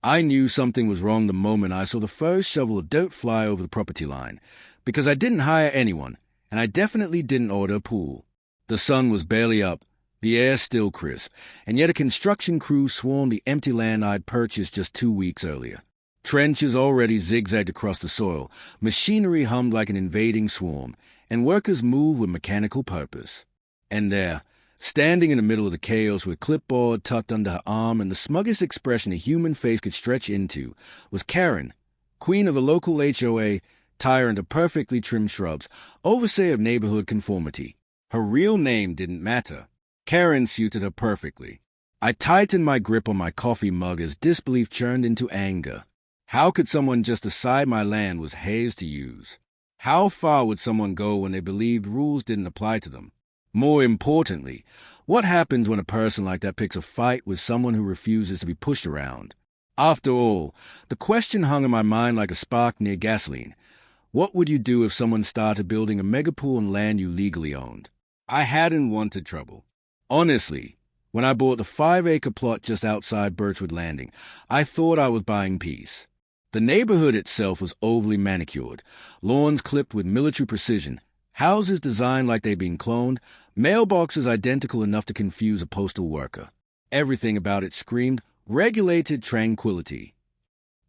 I knew something was wrong the moment I saw the first shovel of dirt fly over the property line, because I didn't hire anyone, and I definitely didn't order a pool. The sun was barely up, the air still crisp, and yet a construction crew swarmed the empty land I'd purchased just 2 weeks earlier. Trenches already zigzagged across the soil, machinery hummed like an invading swarm, and workers moved with mechanical purpose. And there, standing in the middle of the chaos with a clipboard tucked under her arm and the smuggest expression a human face could stretch into, was Karen, queen of a local HOA, tyrant of perfectly trimmed shrubs, overseer of neighborhood conformity. Her real name didn't matter. Karen suited her perfectly. I tightened my grip on my coffee mug as disbelief churned into anger. How could someone just decide my land was hers to use? How far would someone go when they believed rules didn't apply to them? More importantly, what happens when a person like that picks a fight with someone who refuses to be pushed around? After all, the question hung in my mind like a spark near gasoline. What would you do if someone started building a megapool on land you legally owned? I hadn't wanted trouble. Honestly, when I bought the 5-acre plot just outside Birchwood Landing, I thought I was buying peace. The neighborhood itself was overly manicured, lawns clipped with military precision, houses designed like they'd been cloned, mailboxes identical enough to confuse a postal worker. Everything about it screamed regulated tranquility.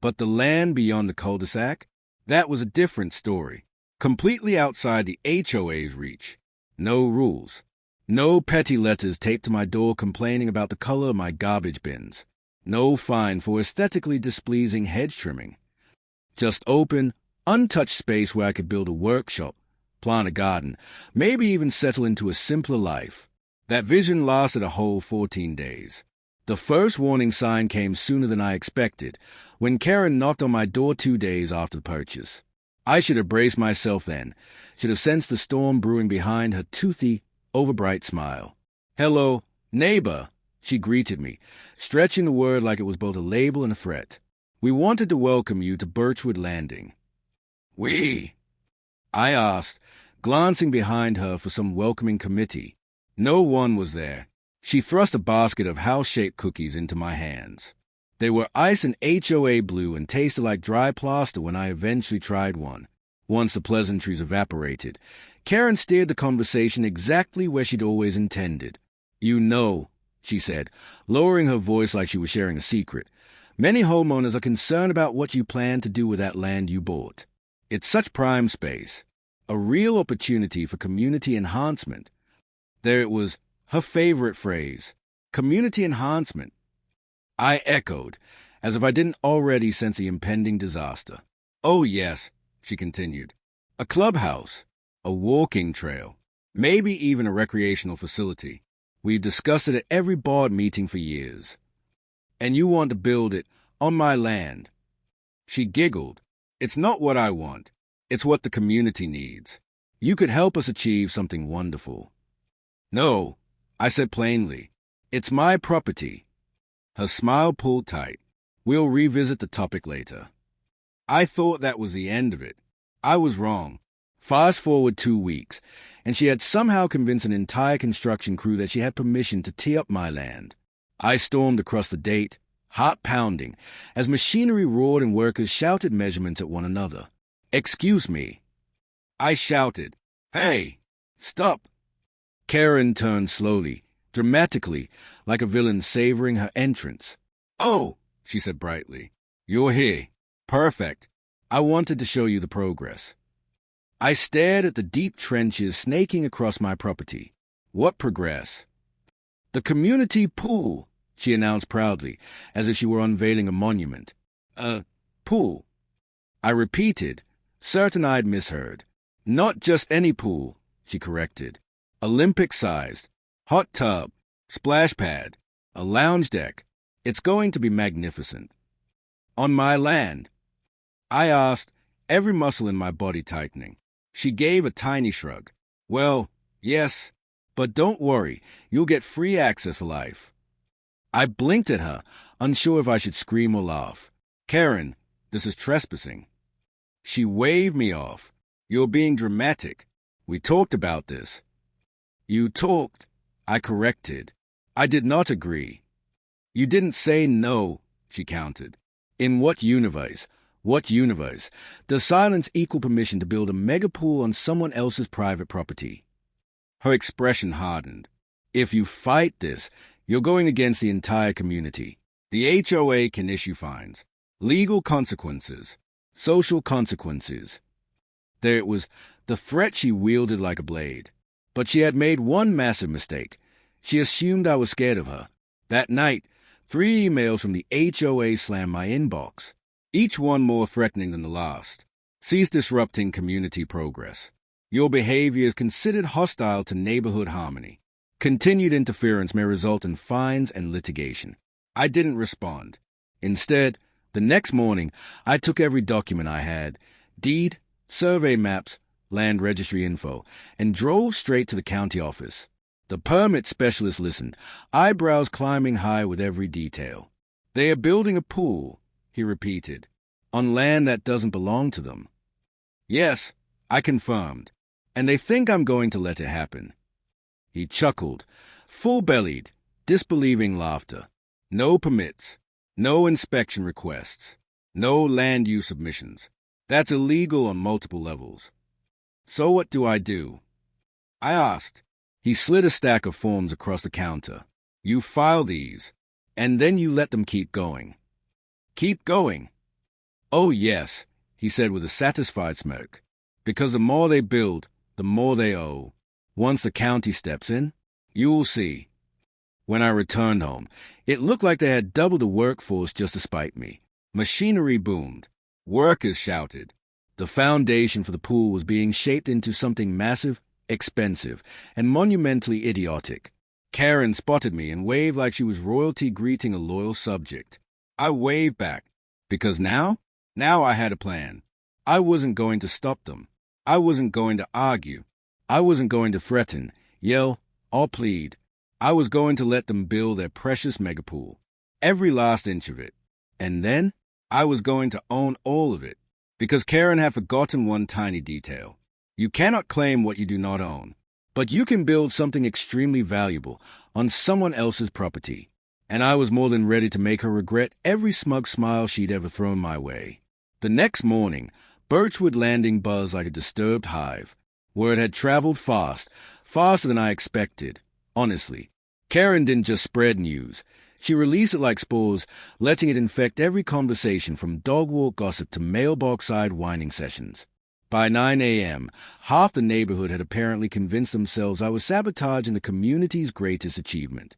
But the land beyond the cul-de-sac? That was a different story, completely outside the HOA's reach. No rules. No petty letters taped to my door complaining about the color of my garbage bins. No fine for aesthetically displeasing hedge trimming. Just open, untouched space where I could build a workshop, plant a garden, maybe even settle into a simpler life. That vision lasted a whole 14 days. The first warning sign came sooner than I expected, when Karen knocked on my door 2 days after the purchase. I should have braced myself then, should have sensed the storm brewing behind her toothy, overbright smile. "Hello, neighbor," she greeted me, stretching the word like it was both a label and a threat. "We wanted to welcome you to Birchwood Landing." "We?" I asked, glancing behind her for some welcoming committee. No one was there. She thrust a basket of house-shaped cookies into my hands. They were ice and HOA blue and tasted like dry plaster when I eventually tried one. Once the pleasantries evaporated, Karen steered the conversation exactly where she'd always intended. "You know," she said, lowering her voice like she was sharing a secret, "many homeowners are concerned about what you plan to do with that land you bought. It's such prime space, a real opportunity for community enhancement." There it was, her favorite phrase, community enhancement. I echoed, as if I didn't already sense the impending disaster. "Oh yes," she continued, "a clubhouse, a walking trail, maybe even a recreational facility. We've discussed it at every board meeting for years. And you want to build it on my land." She giggled. "It's not what I want. It's what the community needs. You could help us achieve something wonderful." "No," I said plainly. "It's my property." Her smile pulled tight. "We'll revisit the topic later." I thought that was the end of it. I was wrong. Fast forward 2 weeks, and she had somehow convinced an entire construction crew that she had permission to tee up my land. I stormed across the date, heart pounding, as machinery roared and workers shouted measurements at one another. "Excuse me," I shouted. "Hey, stop." Karen turned slowly, dramatically, like a villain savoring her entrance. "Oh," she said brightly, "you're here. Perfect. I wanted to show you the progress." I stared at the deep trenches snaking across my property. What progress? "The community pool," she announced proudly, as if she were unveiling a monument. Pool." I repeated, certain I'd misheard. "Not just any pool," she corrected. "Olympic-sized. Hot tub, splash pad, a lounge deck. It's going to be magnificent." "On my land?" I asked, every muscle in my body tightening. She gave a tiny shrug. "Well, yes, but don't worry, you'll get free access for life." I blinked at her, unsure if I should scream or laugh. "Karen, this is trespassing." She waved me off. "You're being dramatic. We talked about this." "You talked," I corrected. I did not agree. "You didn't say no," she countered. In what universe? What universe does silence equal permission to build a mega pool on someone else's private property? Her expression hardened. If you fight this, you're going against the entire community. The HOA can issue fines, legal consequences, social consequences. There it was, the threat she wielded like a blade. But she had made one massive mistake. She assumed I was scared of her. That night, 3 emails from the HOA slammed my inbox, each one more threatening than the last. Cease disrupting community progress. Your behavior is considered hostile to neighborhood harmony. Continued interference may result in fines and litigation. I didn't respond. Instead, the next morning, I took every document I had, deed, survey maps, land registry info, and drove straight to the county office. The permit specialist listened, eyebrows climbing high with every detail. They are building a pool, he repeated, on land that doesn't belong to them. Yes, I confirmed, and they think I'm going to let it happen. He chuckled, full-bellied, disbelieving laughter. No permits, no inspection requests, no land use submissions. That's illegal on multiple levels. So what do? I asked. He slid a stack of forms across the counter. You file these, and then you let them keep going. Keep going? Oh, yes, he said with a satisfied smirk. Because the more they build, the more they owe. Once the county steps in, you will see. When I returned home, it looked like they had doubled the workforce just to spite me. Machinery boomed. Workers shouted. The foundation for the pool was being shaped into something massive, expensive, and monumentally idiotic. Karen spotted me and waved like she was royalty greeting a loyal subject. I waved back, because now I had a plan. I wasn't going to stop them. I wasn't going to argue. I wasn't going to threaten, yell, or plead. I was going to let them build their precious megapool, every last inch of it. And then I was going to own all of it, because Karen had forgotten one tiny detail. You cannot claim what you do not own, but you can build something extremely valuable on someone else's property. And I was more than ready to make her regret every smug smile she'd ever thrown my way. The next morning, Birchwood Landing buzzed like a disturbed hive. Word had traveled fast, faster than I expected. Honestly, Karen didn't just spread news. She released it like spores, letting it infect every conversation from dog walk gossip to mailbox-side whining sessions. By 9 a.m., half the neighborhood had apparently convinced themselves I was sabotaging the community's greatest achievement.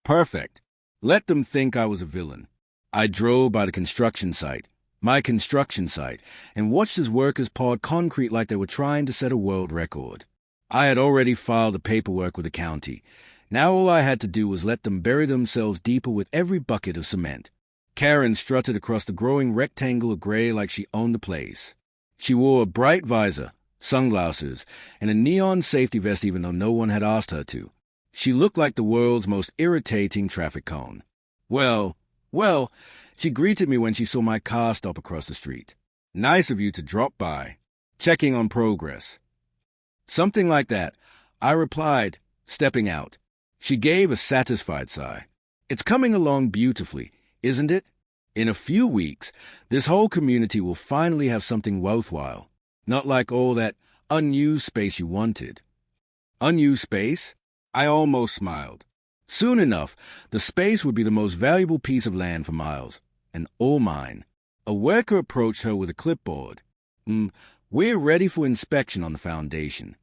Perfect. Let them think I was a villain. I drove by the construction site, my construction site, and watched as workers pawed concrete like they were trying to set a world record. I had already filed the paperwork with the county. Now all I had to do was let them bury themselves deeper with every bucket of cement. Karen strutted across the growing rectangle of gray like she owned the place. She wore a bright visor, sunglasses, and a neon safety vest even though no one had asked her to. She looked like the world's most irritating traffic cone. Well, she greeted me when she saw my car stop across the street. Nice of you to drop by. Checking on progress. Something like that, I replied, stepping out. She gave a satisfied sigh. It's coming along beautifully, isn't it? In a few weeks, this whole community will finally have something worthwhile. Not like all that unused space you wanted. Unused space? I almost smiled. Soon enough, the space would be the most valuable piece of land for miles, and all mine. A worker approached her with a clipboard. We're ready for inspection on the foundation.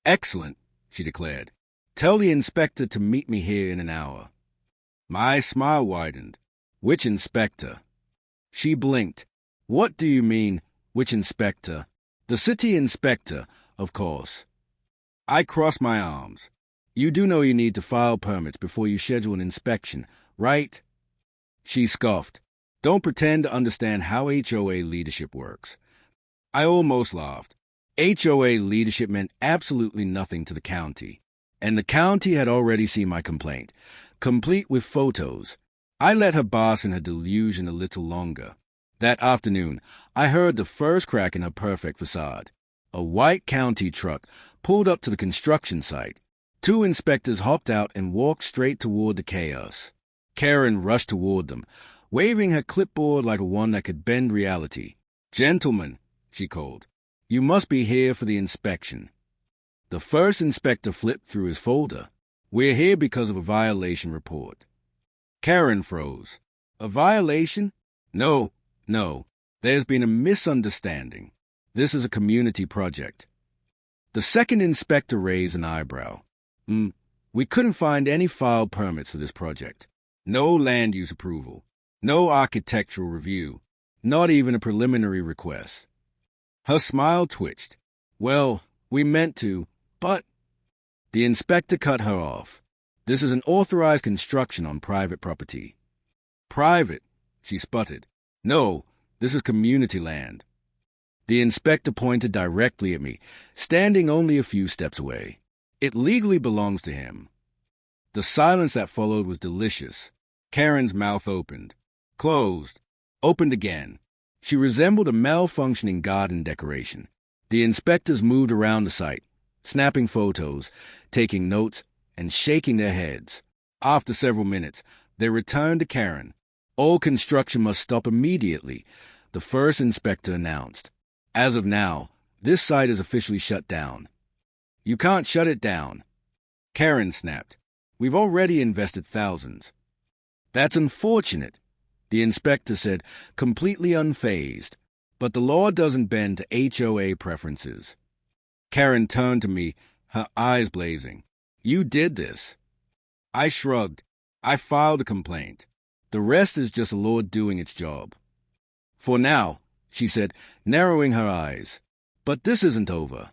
Excellent, she declared. Tell the inspector to meet me here in an hour. My smile widened. Which inspector? She blinked. What do you mean, which inspector? The city inspector, of course. I crossed my arms. You do know you need to file permits before you schedule an inspection, right? She scoffed. Don't pretend to understand how HOA leadership works. I almost laughed. HOA leadership meant absolutely nothing to the county. And the county had already seen my complaint, complete with photos. I let her bask in her delusion a little longer. That afternoon, I heard the first crack in her perfect facade. A white county truck pulled up to the construction site. 2 inspectors hopped out and walked straight toward the chaos. Karen rushed toward them, waving her clipboard like one that could bend reality. "Gentlemen," she called, "you must be here for the inspection." The first inspector flipped through his folder. "We're here because of a violation report." Karen froze. "A violation? No. There's been a misunderstanding. This is a community project." The second inspector raised an eyebrow. We couldn't find any file permits for this project. No land use approval. No architectural review. Not even a preliminary request." Her smile twitched. "Well, we meant to, but—" The inspector cut her off. "This is an authorized construction on private property." "Private," she sputtered. "No, this is community land." The inspector pointed directly at me, standing only a few steps away. "It legally belongs to him." The silence that followed was delicious. Karen's mouth opened, closed, opened again. She resembled a malfunctioning garden decoration. The inspectors moved around the site, snapping photos, taking notes, and shaking their heads. After several minutes, they returned to Karen. "All construction must stop immediately," the first inspector announced. "As of now, this site is officially shut down." "You can't shut it down," Karen snapped. "We've already invested thousands." "That's unfortunate," the inspector said, completely unfazed. "But the law doesn't bend to HOA preferences." Karen turned to me, her eyes blazing. "You did this." I shrugged. "I filed a complaint. The rest is just the law doing its job." "For now," she said, narrowing her eyes. "But this isn't over."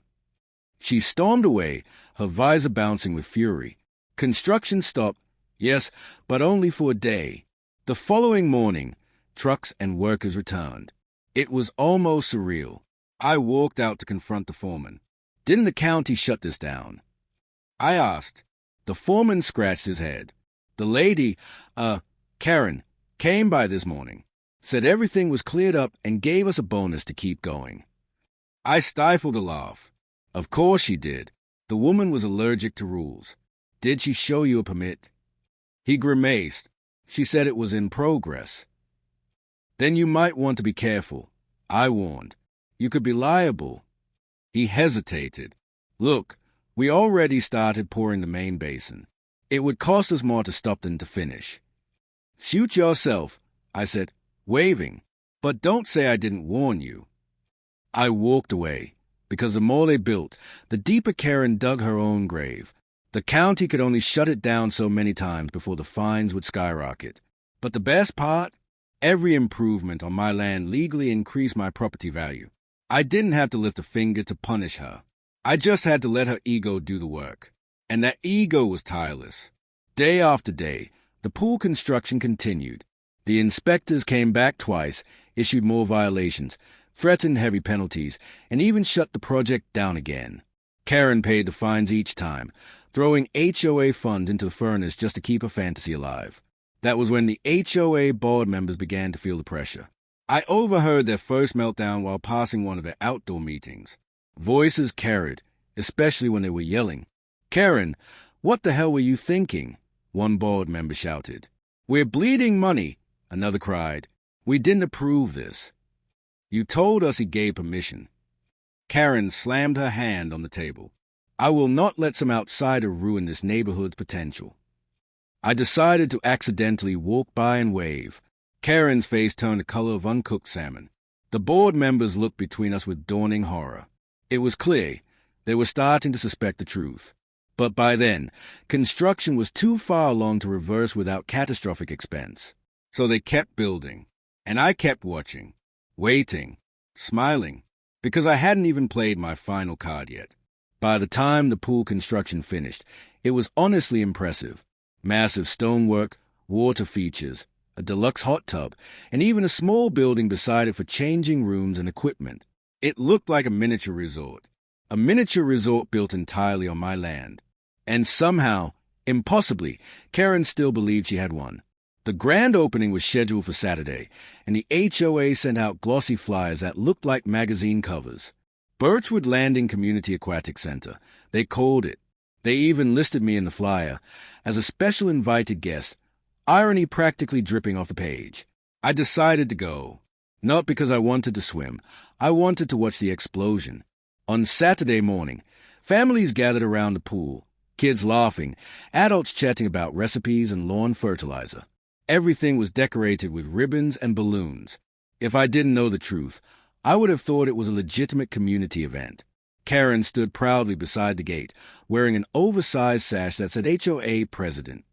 She stormed away, her visor bouncing with fury. Construction stopped, yes, but only for a day. The following morning, trucks and workers returned. It was almost surreal. I walked out to confront the foreman. "Didn't the county shut this down?" I asked. The foreman scratched his head. "The lady, Karen, came by this morning, said everything was cleared up and gave us a bonus to keep going." I stifled a laugh. "Of course she did. The woman was allergic to rules. Did she show you a permit?" He grimaced. "She said it was in progress." "Then you might want to be careful," I warned. "You could be liable." He hesitated. "Look, we already started pouring the main basin. It would cost us more to stop than to finish." "Suit yourself," I said, waving. "But don't say I didn't warn you." I walked away, because the more they built, the deeper Karen dug her own grave. The county could only shut it down so many times before the fines would skyrocket. But the best part? Every improvement on my land legally increased my property value. I didn't have to lift a finger to punish her. I just had to let her ego do the work. And that ego was tireless. Day after day, the pool construction continued. The inspectors came back twice, issued more violations, threatened heavy penalties, and even shut the project down again. Karen paid the fines each time, throwing HOA funds into the furnace just to keep her fantasy alive. That was when the HOA board members began to feel the pressure. I overheard their first meltdown while passing one of their outdoor meetings. Voices carried, especially when they were yelling. "Karen, what the hell were you thinking?" one board member shouted. "We're bleeding money," another cried. "We didn't approve this." "You told us he gave permission." Karen slammed her hand on the table. "I will not let some outsider ruin this neighborhood's potential." I decided to accidentally walk by and wave. Karen's face turned the color of uncooked salmon. The board members looked between us with dawning horror. It was clear they were starting to suspect the truth. But by then, construction was too far along to reverse without catastrophic expense. So they kept building, and I kept watching, waiting, smiling, because I hadn't even played my final card yet. By the time the pool construction finished, it was honestly impressive. Massive stonework, water features, a deluxe hot tub, and even a small building beside it for changing rooms and equipment. It looked like a miniature resort built entirely on my land. And somehow, impossibly, Karen still believed she had won. The grand opening was scheduled for Saturday, and the HOA sent out glossy flyers that looked like magazine covers. Birchwood Landing Community Aquatic Center, they called it. They even listed me in the flyer as a special invited guest, irony practically dripping off the page. I decided to go. Not because I wanted to swim. I wanted to watch the explosion. On Saturday morning, families gathered around the pool, kids laughing, adults chatting about recipes and lawn fertilizer. Everything was decorated with ribbons and balloons. If I didn't know the truth, I would have thought it was a legitimate community event. Karen stood proudly beside the gate, wearing an oversized sash that said HOA President.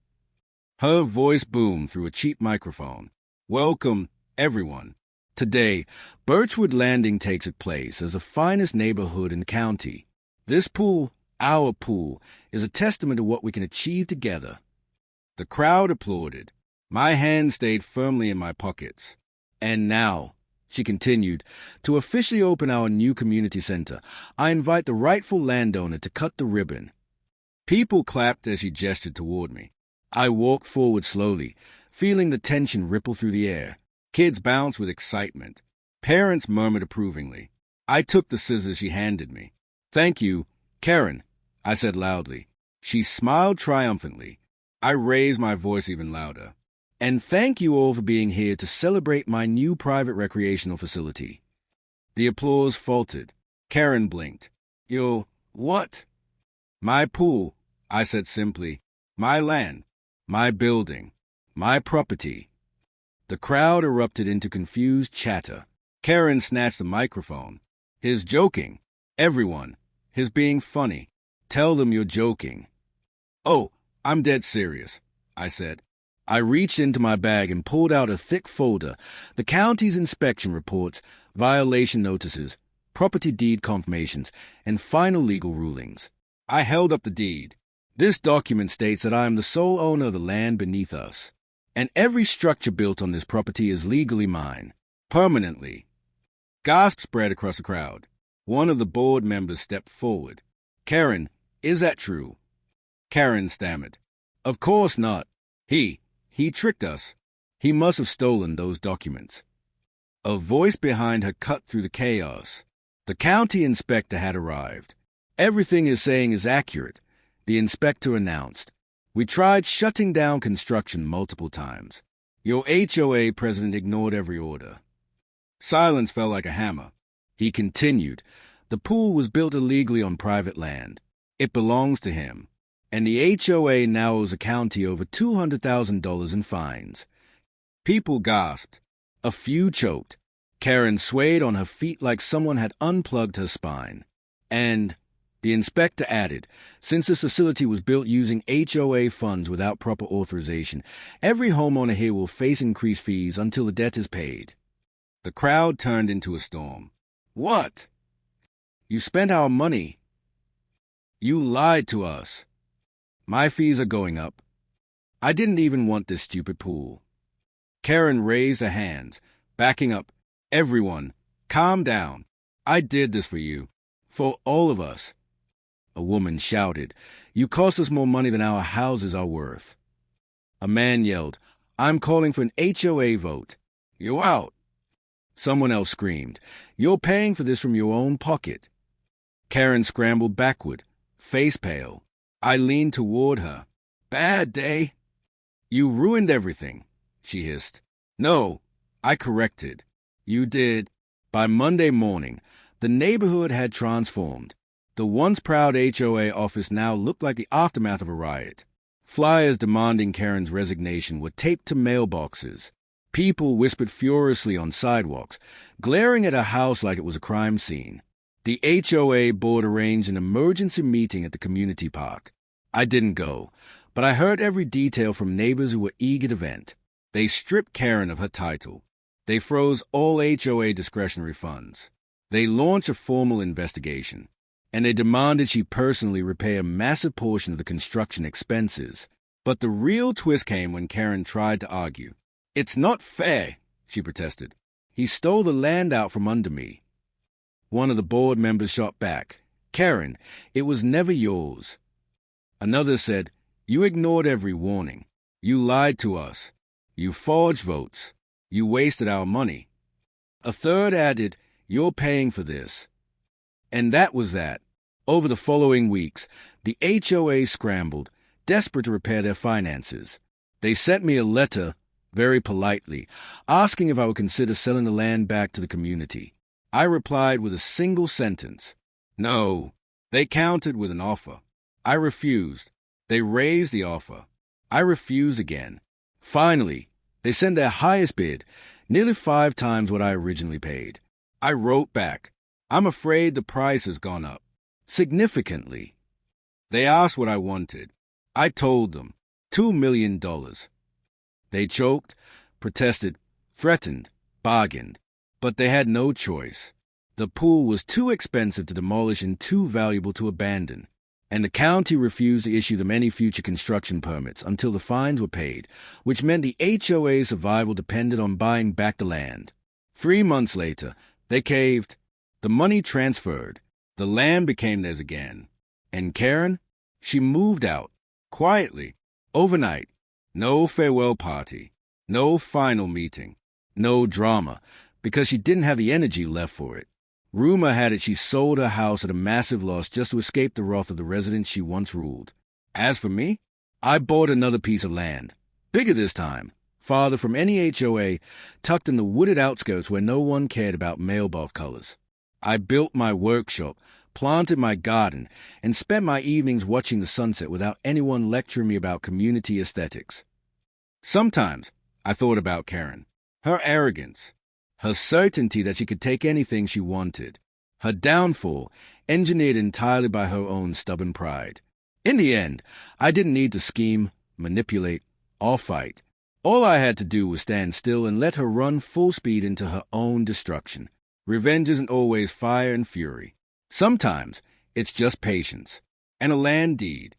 Her voice boomed through a cheap microphone. Welcome, everyone. Today, Birchwood Landing takes its place as the finest neighborhood in the county. This pool, our pool, is a testament to what we can achieve together. The crowd applauded. My hands stayed firmly in my pockets. And now, she continued, to officially open our new community center, I invite the rightful landowner to cut the ribbon. People clapped as she gestured toward me. I walked forward slowly, feeling the tension ripple through the air. Kids bounced with excitement. Parents murmured approvingly. I took the scissors she handed me. Thank you, Karen, I said loudly. She smiled triumphantly. I raised my voice even louder. And thank you all for being here to celebrate my new private recreational facility. The applause faltered. Karen blinked. Your what? My pool, I said simply. My land. My building. My property. The crowd erupted into confused chatter. Karen snatched the microphone. He's joking. Everyone. He's being funny. Tell them you're joking. Oh, I'm dead serious, I said. I reached into my bag and pulled out a thick folder, the county's inspection reports, violation notices, property deed confirmations, and final legal rulings. I held up the deed. This document states that I am the sole owner of the land beneath us, and every structure built on this property is legally mine, permanently. Gasps spread across the crowd. One of the board members stepped forward. Karen, is that true? Karen stammered. Of course not. He tricked us. He must have stolen those documents. A voice behind her cut through the chaos. The county inspector had arrived. Everything you're saying is accurate, the inspector announced. We tried shutting down construction multiple times. Your HOA president ignored every order. Silence fell like a hammer. He continued. The pool was built illegally on private land. It belongs to him. And the HOA now owes the county over $200,000 in fines. People gasped. A few choked. Karen swayed on her feet like someone had unplugged her spine. And, the inspector added, since this facility was built using HOA funds without proper authorization, every homeowner here will face increased fees until the debt is paid. The crowd turned into a storm. What? You spent our money. You lied to us. My fees are going up. I didn't even want this stupid pool. Karen raised her hands, backing up. Everyone, calm down. I did this for you. For all of us. A woman shouted, You cost us more money than our houses are worth. A man yelled, I'm calling for an HOA vote. You're out. Someone else screamed, You're paying for this from your own pocket. Karen scrambled backward, face pale. I leaned toward her. Bad day. You ruined everything, she hissed. No, I corrected. You did. By Monday morning, the neighborhood had transformed. The once proud HOA office now looked like the aftermath of a riot. Flyers demanding Karen's resignation were taped to mailboxes. People whispered furiously on sidewalks, glaring at her house like it was a crime scene. The HOA board arranged an emergency meeting at the community park. I didn't go, but I heard every detail from neighbors who were eager to vent. They stripped Karen of her title. They froze all HOA discretionary funds. They launched a formal investigation, and they demanded she personally repay a massive portion of the construction expenses. But the real twist came when Karen tried to argue. It's not fair, she protested. He stole the land out from under me. One of the board members shot back. Karen, it was never yours. Another said, You ignored every warning. You lied to us. You forged votes. You wasted our money. A third added, You're paying for this. And that was that. Over the following weeks, the HOA scrambled, desperate to repair their finances. They sent me a letter, very politely, asking if I would consider selling the land back to the community. I replied with a single sentence, "No." They countered with an offer. I refused. They raised the offer. I refused again. Finally, they sent their highest bid, nearly 5 times what I originally paid. I wrote back, "I'm afraid the price has gone up significantly." They asked what I wanted. I told them, $2 million. They choked, protested, threatened, bargained, but they had no choice. The pool was too expensive to demolish and too valuable to abandon, and the county refused to issue them any future construction permits until the fines were paid, which meant the HOA's survival depended on buying back the land. 3 months later, they caved. The money transferred. The land became theirs again. And Karen? She moved out, quietly, overnight. No farewell party, no final meeting, no drama, because she didn't have the energy left for it. Rumor had it she sold her house at a massive loss just to escape the wrath of the residents she once ruled. As for me, I bought another piece of land, bigger this time, farther from any HOA, tucked in the wooded outskirts where no one cared about mailbox colors. I built my workshop, planted my garden, and spent my evenings watching the sunset without anyone lecturing me about community aesthetics. Sometimes I thought about Karen, her arrogance, her certainty that she could take anything she wanted, her downfall engineered entirely by her own stubborn pride. In the end, I didn't need to scheme, manipulate, or fight. All I had to do was stand still and let her run full speed into her own destruction. Revenge isn't always fire and fury. Sometimes it's just patience and a land deed.